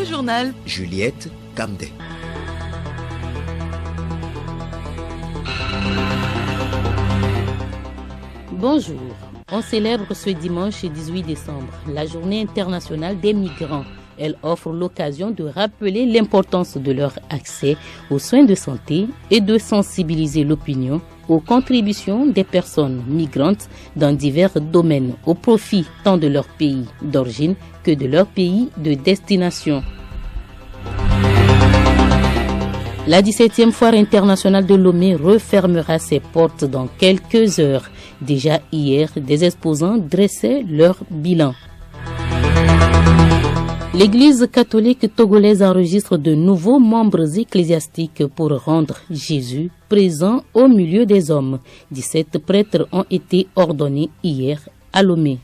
journal, Juliette Camdet. Bonjour, on célèbre ce dimanche 18 décembre la Journée internationale des migrants. Elle offre l'occasion de rappeler l'importance de leur accès aux soins de santé et de sensibiliser l'opinion aux contributions des personnes migrantes dans divers domaines au profit tant de leur pays d'origine que de leur pays de destination. La 17e foire internationale de Lomé refermera ses portes dans quelques heures. Déjà hier, des exposants dressaient leur bilan. L'Église catholique togolaise enregistre de nouveaux membres ecclésiastiques pour rendre Jésus présent au milieu des hommes. 17 prêtres ont été ordonnés hier à Lomé.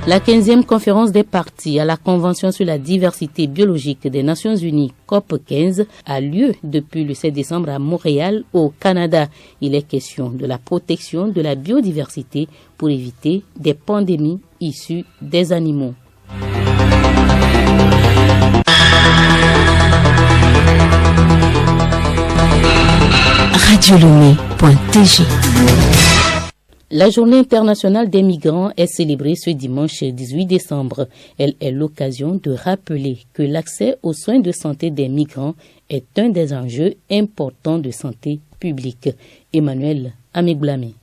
La 15e conférence des parties à la Convention sur la diversité biologique des Nations Unies, COP15, a lieu depuis le 7 décembre à Montréal, au Canada. Il est question de la protection de la biodiversité pour éviter des pandémies issues des animaux. radiolomé.tg. La Journée internationale des migrants est célébrée ce dimanche 18 décembre. Elle est l'occasion de rappeler que l'accès aux soins de santé des migrants est un des enjeux importants de santé publique. Emmanuel Amegblami.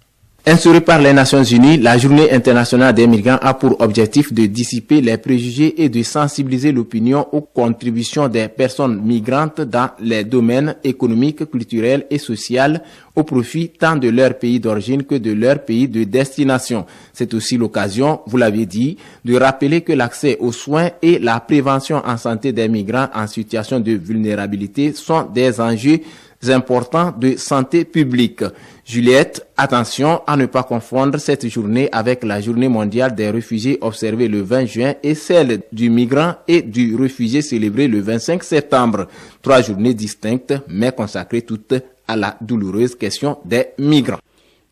Instaurée par les Nations Unies, la Journée internationale des migrants a pour objectif de dissiper les préjugés et de sensibiliser l'opinion aux contributions des personnes migrantes dans les domaines économiques, culturels et sociaux au profit tant de leur pays d'origine que de leur pays de destination. C'est aussi l'occasion, vous l'avez dit, de rappeler que l'accès aux soins et la prévention en santé des migrants en situation de vulnérabilité sont des enjeux importants de santé publique. Juliette, attention à ne pas confondre cette journée avec la journée mondiale des réfugiés observée le 20 juin et celle du migrant et du réfugié célébrée le 25 septembre. 3 journées distinctes mais consacrées toutes à la douloureuse question des migrants.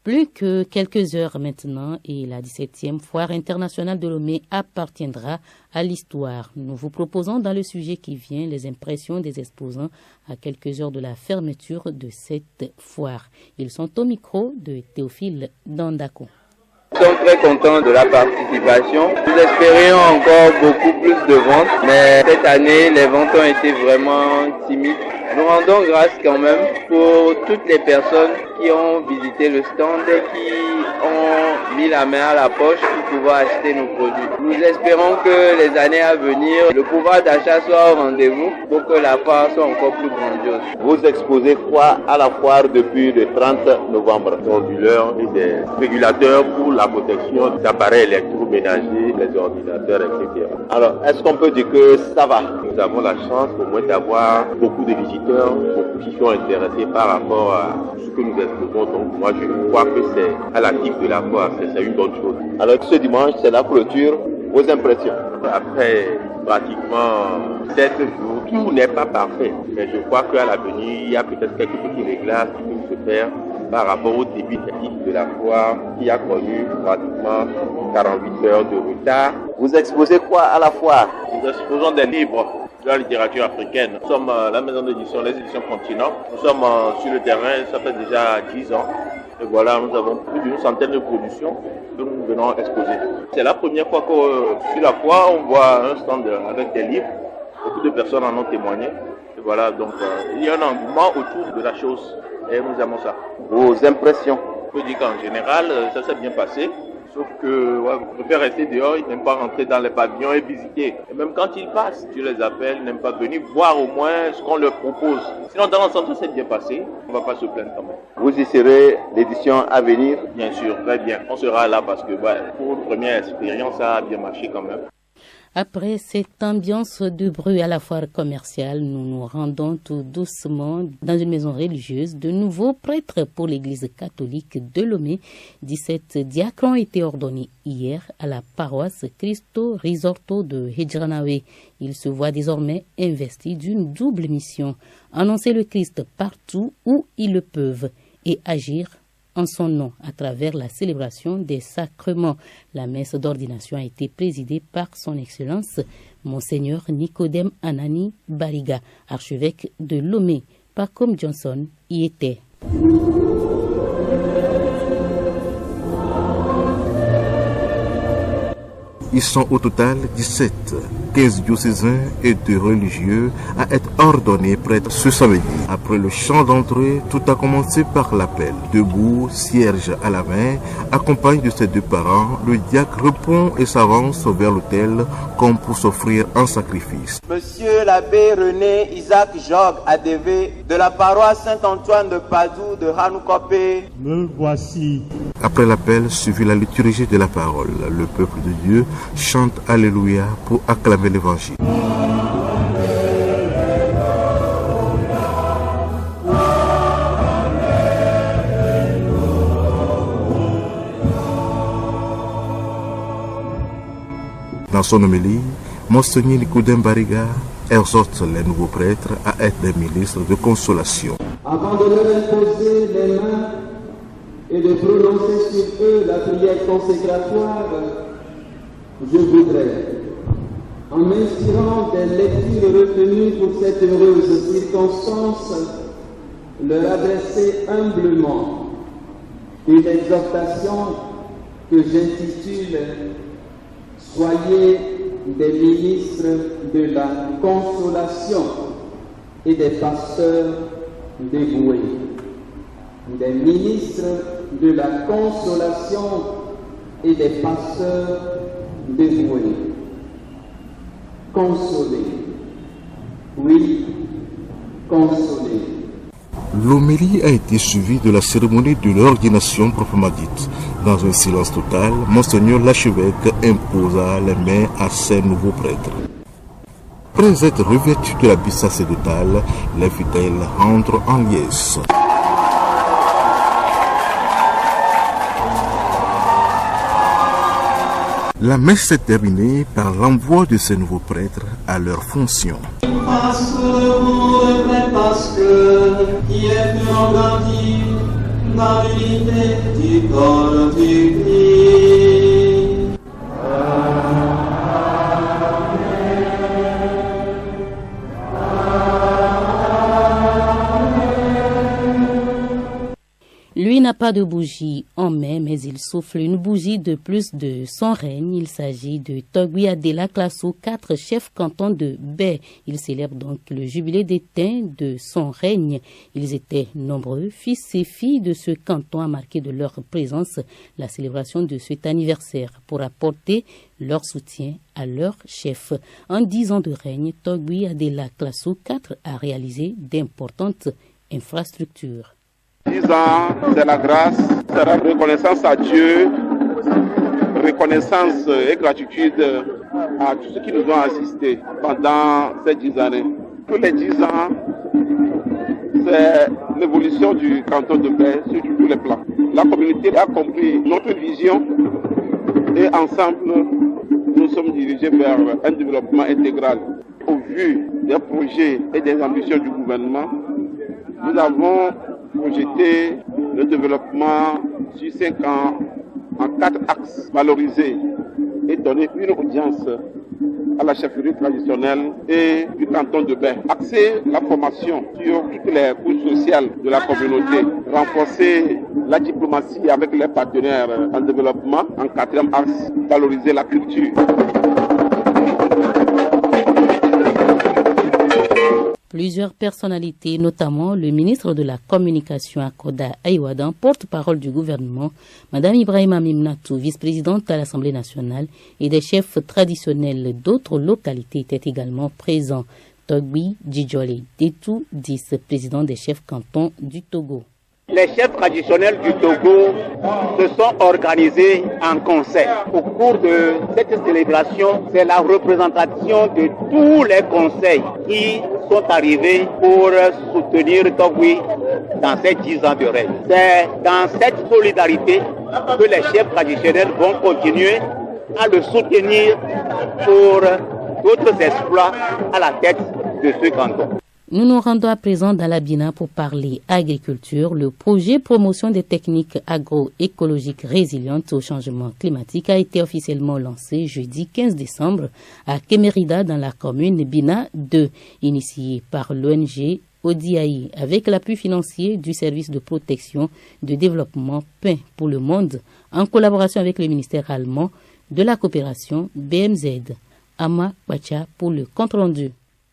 Plus que quelques heures maintenant et la 17e foire internationale de Lomé appartiendra à l'histoire. Nous vous proposons dans le sujet qui vient les impressions des exposants à quelques heures de la fermeture de cette foire. Ils sont au micro de Théophile Dandako. Nous sommes très contents de la participation. Nous espérions encore beaucoup plus de ventes, mais cette année, les ventes ont été vraiment timides. Nous rendons grâce quand même pour toutes les personnes qui ont visité le stand et qui ont mis la main à la poche pour pouvoir acheter nos produits. Nous espérons que les années à venir, le pouvoir d'achat soit au rendez-vous pour que la foire soit encore plus grandiose. Vous exposez quoi à la foire depuis le 30 novembre? Onduleurs et des régulateurs pour la protection d'appareils électroménagers, les ordinateurs, etc. Alors, est-ce qu'on peut dire que ça va? Nous avons la chance au moins d'avoir beaucoup de visiteurs, beaucoup qui sont intéressés par rapport à ce que nous exposons. Donc moi je crois que c'est à la tique de la foire, c'est une bonne chose. Alors ce dimanche c'est la clôture, vos impressions? Après pratiquement 7 jours, tout n'est pas parfait, mais je crois qu'à l'avenir il y a peut-être quelques petits réglages qui peuvent se faire par rapport au début de la foire qui a connu pratiquement 48 heures de retard. Vous exposez quoi à la foire? Nous exposons des livres de la littérature africaine. Nous sommes la maison d'édition, les éditions Continent. Nous sommes sur le terrain, ça fait déjà 10 ans. Et voilà, nous avons plus d'une centaine de productions que nous venons exposer. C'est la première fois que sur la foire, on voit un stand avec des livres. Beaucoup de personnes en ont témoigné. Et voilà, donc il y a un engouement autour de la chose. Et nous aimons ça. Vos impressions? Je peux dire qu'en général, ça s'est bien passé. Sauf que je préfère rester dehors, ils n'aiment pas rentrer dans les pavillons et visiter. Et même quand ils passent, tu les appelles, ils n'aiment pas venir voir au moins ce qu'on leur propose. Sinon, dans l'ensemble, ça s'est bien passé. On ne va pas se plaindre quand même. Vous y serez l'édition à venir? Bien sûr, très bien. On sera là parce que pour une première expérience, ça a bien marché quand même. Après cette ambiance de bruit à la foire commerciale, nous nous rendons tout doucement dans une maison religieuse. De nouveaux prêtres pour l'église catholique de Lomé. 17 diacres ont été ordonnés hier à la paroisse Cristo Risorto de Hedjranawe. Ils se voient désormais investis d'une double mission. Annoncer le Christ partout où ils le peuvent et agir en son nom à travers la célébration des sacrements. La messe d'ordination a été présidée par son Excellence Monseigneur Nicodème Anani Bariga, archevêque de Lomé. Pacom Johnson y était. Ils sont au total 17, 15 diocésains et 2 religieux à être ordonnés prêtres ce samedi. Après le chant d'entrée, tout a commencé par l'appel. Debout, cierge à la main, accompagné de ses 2 parents, le diacre répond et s'avance vers l'autel comme pour s'offrir un sacrifice. Monsieur l'abbé René Isaac Jogues Adévé de la paroisse Saint-Antoine de Padoue de Hanukopé. Me voici. Après l'appel, suivit la liturgie de la parole. Le peuple de Dieu chante Alléluia pour acclamer l'Évangile. Dans son homélie, Monseigneur Nicodème Bariga exhorte les nouveaux prêtres à être des ministres de consolation. Avant de leur imposer les mains et de prononcer sur eux la prière consécratoire, je voudrais, en m'inspirant des lectures retenues pour cette heureuse circonstance, leur adresser humblement une exhortation que j'intitule « Soyez des ministres de la consolation et des pasteurs dévoués ». Des ministres de la consolation et des pasteurs dévoués. Consoler. Oui, consoler. L'homélie a été suivie de la cérémonie de l'ordination proprement dite. Dans un silence total, Monseigneur l'archevêque imposa les mains à ses nouveaux prêtres. Après être revêtus de l'habit sacerdotal, les fidèles entrent en liesse. La messe s'est terminée par l'envoi de ces nouveaux prêtres à leur fonction. Parce que le vrai pasteur qui est pur grandi dans l'unité du corps du Christ. Lui n'a pas de bougie en main, mais il souffle une bougie de plus de son règne. Il s'agit de Togui Adela Klasso, 4 chefs cantons de Baie. Il célèbre donc le jubilé d'éteint de son règne. Ils étaient nombreux, fils et filles de ce canton, à marquer de leur présence la célébration de cet anniversaire pour apporter leur soutien à leur chef. En 10 ans de règne, Togui Adela Klasso 4 a réalisé d'importantes infrastructures. 10 ans, c'est la grâce, c'est la reconnaissance à Dieu, reconnaissance et gratitude à tous ceux qui nous ont assistés pendant ces 10 années. Tous les 10 ans, c'est l'évolution du canton de Baie sur tous les plans. La communauté a compris notre vision et ensemble, nous sommes dirigés vers un développement intégral. Au vu des projets et des ambitions du gouvernement, nous avons projeter le développement sur 5 ans en 4 axes, valoriser et donner une audience à la chefferie traditionnelle et du canton de Baie. Axer la formation sur toutes les couches sociales de la communauté, renforcer la diplomatie avec les partenaires en développement en 4e axe, valoriser la culture. Plusieurs personnalités, notamment le ministre de la Communication Akoda Aïwadan, porte-parole du gouvernement, Mme Ibrahima Mimnatou, vice-présidente à l'Assemblée nationale, et des chefs traditionnels d'autres localités étaient également présents. Togui Djidjole Detou, vice-président des chefs cantons du Togo. Les chefs traditionnels du Togo se sont organisés en conseil. Au cours de cette célébration, c'est la représentation de tous les conseils qui sont arrivés pour soutenir Togui dans ces 10 ans de règne. C'est dans cette solidarité que les chefs traditionnels vont continuer à le soutenir pour d'autres exploits à la tête de ce canton. Nous nous rendons à présent dans la Bina pour parler agriculture. Le projet promotion des techniques agroécologiques résilientes au changement climatique a été officiellement lancé jeudi 15 décembre à Kemerida dans la commune Bina 2, initié par l'ONG ODIAE avec l'appui financier du service de protection de développement Pain pour le monde en collaboration avec le ministère allemand de la coopération BMZ. Ama Bacha pour le compte rendu.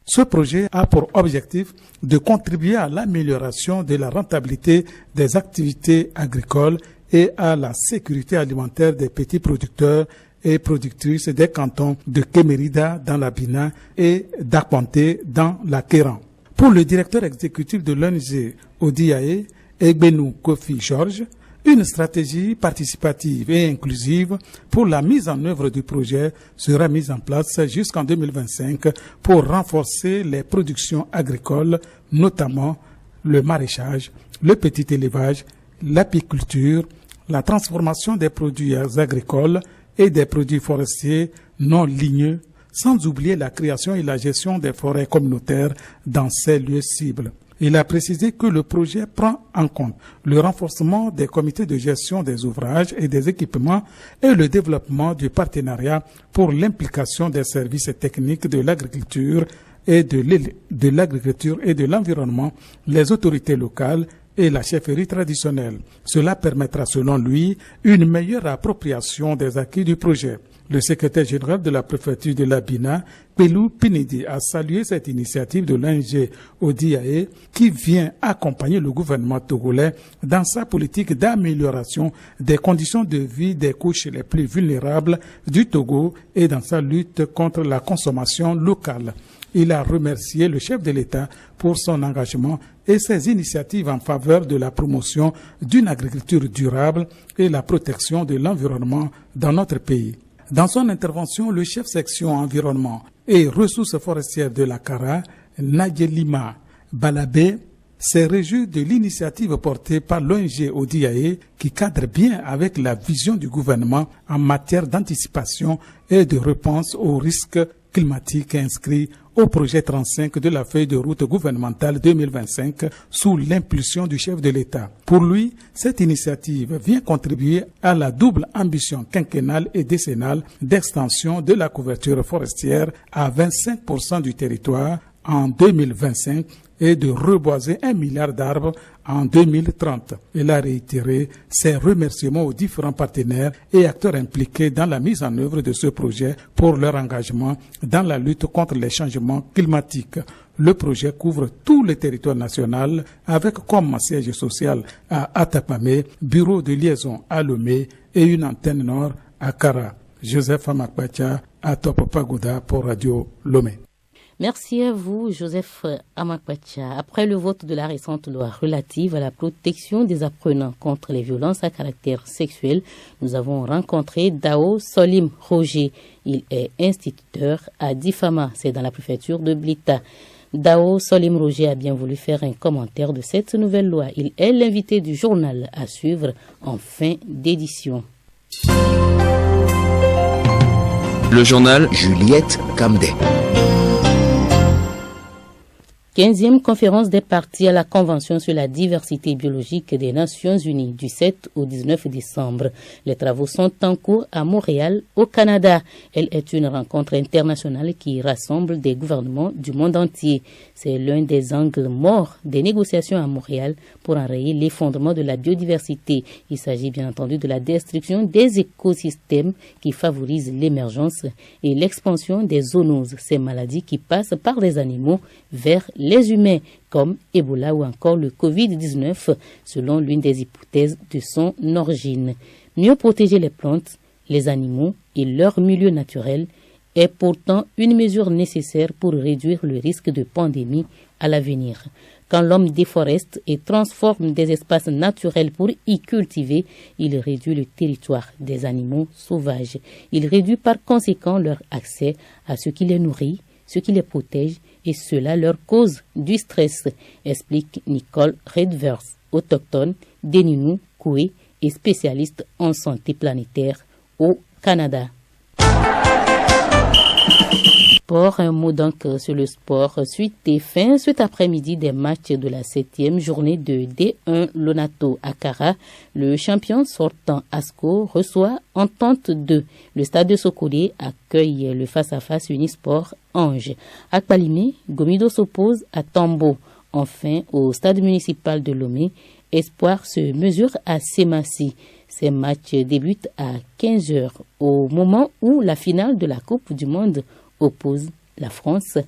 Ce projet a pour objectif de contribuer à l'amélioration de la rentabilité des activités agricoles et à la sécurité alimentaire des petits producteurs et productrices des cantons de Kemerida dans la Bina et d'Akwanté dans la Kéran. Pour le directeur exécutif de l'ONG ODIAE, Egbenou Kofi Georges, une stratégie participative et inclusive pour la mise en œuvre du projet sera mise en place jusqu'en 2025 pour renforcer les productions agricoles, notamment le maraîchage, le petit élevage, l'apiculture, la transformation des produits agricoles et des produits forestiers non ligneux, sans oublier la création et la gestion des forêts communautaires dans ces lieux cibles. Il a précisé que le projet prend en compte le renforcement des comités de gestion des ouvrages et des équipements et le développement du partenariat pour l'implication des services techniques de l'agriculture et de l'agriculture et de l'environnement, les autorités locales et la chefferie traditionnelle. Cela permettra, selon lui, une meilleure appropriation des acquis du projet. Le secrétaire général de la préfecture de la Bina, Pelou Pinidi, a salué cette initiative de l'ONG ODIAE qui vient accompagner le gouvernement togolais dans sa politique d'amélioration des conditions de vie des couches les plus vulnérables du Togo et dans sa lutte contre la consommation locale. Il a remercié le chef de l'État pour son engagement et ses initiatives en faveur de la promotion d'une agriculture durable et la protection de l'environnement dans notre pays. Dans son intervention, le chef section environnement et ressources forestières de la Kara, Nagelima Balabé, s'est réjoui de l'initiative portée par l'ONG ODIAE qui cadre bien avec la vision du gouvernement en matière d'anticipation et de réponse aux risques climatiques inscrits au projet 35 de la feuille de route gouvernementale 2025 sous l'impulsion du chef de l'État. Pour lui, cette initiative vient contribuer à la double ambition quinquennale et décennale d'extension de la couverture forestière à 25% du territoire en 2025 et de reboiser 1 milliard d'arbres en 2030. Il a réitéré ses remerciements aux différents partenaires et acteurs impliqués dans la mise en œuvre de ce projet pour leur engagement dans la lutte contre les changements climatiques. Le projet couvre tout le territoire national avec comme siège social à Atapamé, bureau de liaison à Lomé et une antenne nord à Kara. Joseph Amakbacha à Top Pagoda pour Radio Lomé. Merci à vous, Joseph Amakbacha. Après le vote de la récente loi relative à la protection des apprenants contre les violences à caractère sexuel, nous avons rencontré Dao Solim Roger. Il est instituteur à Difama, c'est dans la préfecture de Blita. Dao Solim Roger a bien voulu faire un commentaire de cette nouvelle loi. Il est l'invité du journal à suivre en fin d'édition. Le journal Juliette Camdet. 15e conférence des parties à la Convention sur la diversité biologique des Nations Unies du 7 au 19 décembre. Les travaux sont en cours à Montréal, au Canada. Elle est une rencontre internationale qui rassemble des gouvernements du monde entier. C'est l'un des angles morts des négociations à Montréal pour enrayer l'effondrement de la biodiversité. Il s'agit bien entendu de la destruction des écosystèmes qui favorisent l'émergence et l'expansion des zoonoses, ces maladies qui passent par les animaux vers les humains, comme Ebola ou encore le Covid-19, selon l'une des hypothèses de son origine. Mieux protéger les plantes, les animaux et leur milieu naturel est pourtant une mesure nécessaire pour réduire le risque de pandémie à l'avenir. Quand l'homme déforeste et transforme des espaces naturels pour y cultiver, il réduit le territoire des animaux sauvages. Il réduit par conséquent leur accès à ce qui les nourrit, ce qui les protège, et cela leur cause du stress, explique Nicole Redvers, autochtone d'Eninu Koué et spécialiste en santé planétaire au Canada. sport, un mot donc sur le sport. Suite et fin, cet après-midi des matchs de la 7e journée de D1 Lonato Akara. Le champion sortant Asco reçoit Entente 2. Le stade de Sokolé accueille le face-à-face Unisport Ange. À Kpalimé, Gomido s'oppose à Tambo. Enfin, au stade municipal de Lomé, Espoir se mesure à Semassi. Ces matchs débutent à 15h, au moment où la finale de la Coupe du Monde oppose la France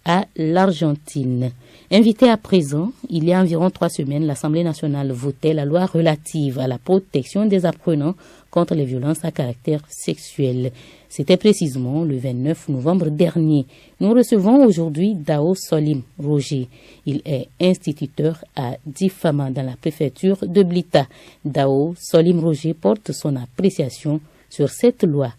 à l'Argentine. Invité à présent, il y a environ 3 semaines, l'Assemblée nationale votait la loi relative à la protection des apprenants contre les violences à caractère sexuel. C'était précisément le 29 novembre dernier. Nous recevons aujourd'hui Dao Solim Roger. Il est instituteur à Difama dans la préfecture de Blita. Dao Solim Roger porte son appréciation sur cette loi.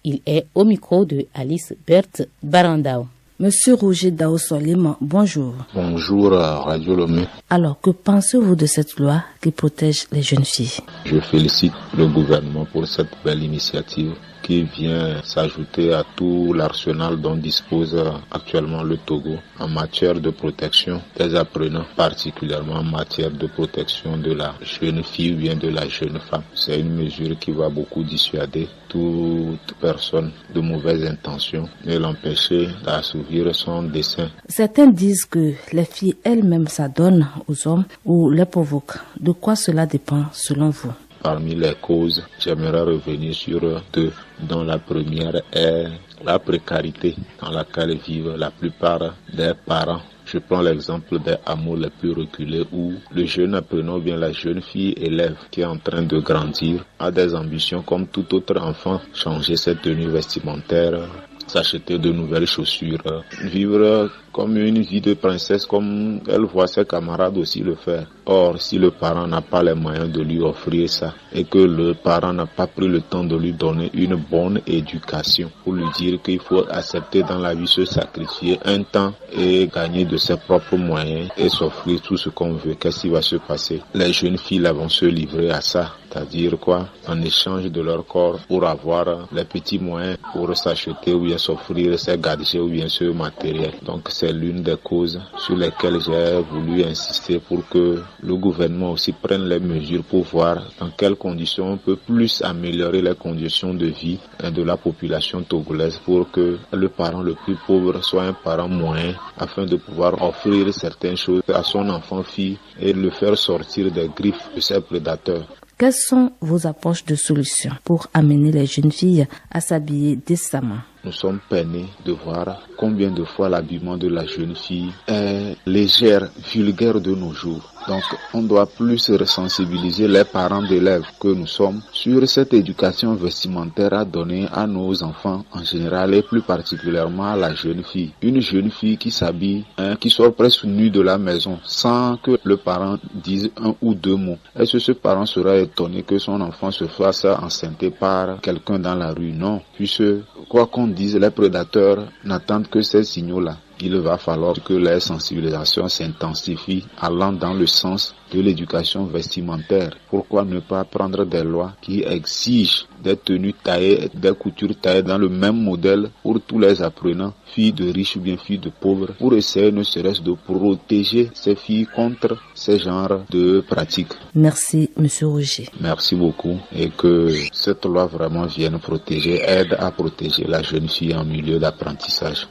Il est au micro de Alice Berthe Barandao. Monsieur Roger Dao Solim, bonjour. Bonjour Radio Lomé. Alors, que pensez-vous de cette loi qui protège les jeunes filles? Je félicite le gouvernement pour cette belle initiative qui vient s'ajouter à tout l'arsenal dont dispose actuellement le Togo en matière de protection des apprenants, particulièrement en matière de protection de la jeune fille ou bien de la jeune femme. C'est une mesure qui va beaucoup dissuader toute personne de mauvaise intention et l'empêcher d'assouvir son dessein. Certains disent que les filles elles-mêmes s'adonnent aux hommes ou les provoquent. De quoi cela dépend selon vous? Parmi les causes, j'aimerais revenir sur 2, dont la première est la précarité dans laquelle vivent la plupart des parents. Je prends l'exemple des hameaux les plus reculés où le jeune apprenant ou bien la jeune fille élève qui est en train de grandir a des ambitions comme tout autre enfant, changer ses tenues vestimentaires, s'acheter de nouvelles chaussures, vivre comme une vie de princesse comme elle voit ses camarades aussi le faire. Or, si le parent n'a pas les moyens de lui offrir ça et que le parent n'a pas pris le temps de lui donner une bonne éducation pour lui dire qu'il faut accepter dans la vie se sacrifier un temps et gagner de ses propres moyens et s'offrir tout ce qu'on veut, qu'est-ce qui va se passer? Les jeunes filles là vont se livrer à ça. C'est-à-dire quoi? En échange de leur corps pour avoir les petits moyens pour s'acheter ou bien s'offrir ces gadgets ou bien ce matériel. Donc c'est l'une des causes sur lesquelles j'ai voulu insister pour que le gouvernement aussi prenne les mesures pour voir dans quelles conditions on peut plus améliorer les conditions de vie de la population togolaise pour que le parent le plus pauvre soit un parent moyen afin de pouvoir offrir certaines choses à son enfant fille et le faire sortir des griffes de ses prédateurs. Quelles sont vos approches de solutions pour amener les jeunes filles à s'habiller décemment? Nous sommes peinés de voir combien de fois l'habillement de la jeune fille est légère, vulgaire de nos jours. Donc, on doit plus sensibiliser les parents d'élèves que nous sommes sur cette éducation vestimentaire à donner à nos enfants en général et plus particulièrement à la jeune fille. Une jeune fille qui s'habille, qui sort presque nue de la maison sans que le parent dise 1 ou 2 mots. Est-ce que ce parent sera étonné que son enfant se fasse enceinter par quelqu'un dans la rue? Non, puisque quoi qu'on dise, les prédateurs n'attendent que ces signaux-là. Il va falloir que les sensibilisations s'intensifient allant dans le sens de l'éducation vestimentaire. Pourquoi ne pas prendre des lois qui exigent des tenues taillées, des coutures taillées dans le même modèle pour tous les apprenants, filles de riches ou bien filles de pauvres, pour essayer ne serait-ce de protéger ces filles contre ces genres de pratiques. Merci, Monsieur Roger. Merci beaucoup et que cette loi vraiment vienne protéger, aide à protéger la jeune fille en milieu d'apprentissage.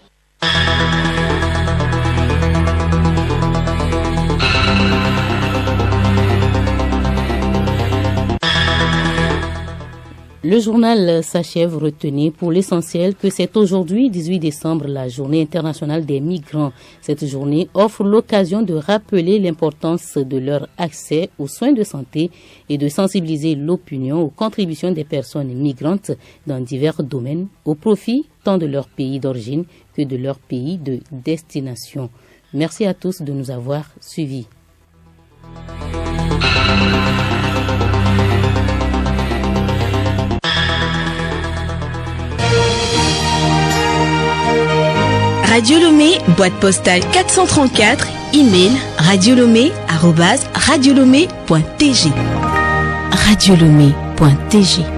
Le journal s'achève. Retenez pour l'essentiel que c'est aujourd'hui, 18 décembre, la journée internationale des migrants. Cette journée offre l'occasion de rappeler l'importance de leur accès aux soins de santé et de sensibiliser l'opinion aux contributions des personnes migrantes dans divers domaines au profit tant de leur pays d'origine que de leur pays de destination. Merci à tous de nous avoir suivis. Radio Lomé, boîte postale 434, email radiolomé@radiolomé.tg. radiolomé.tg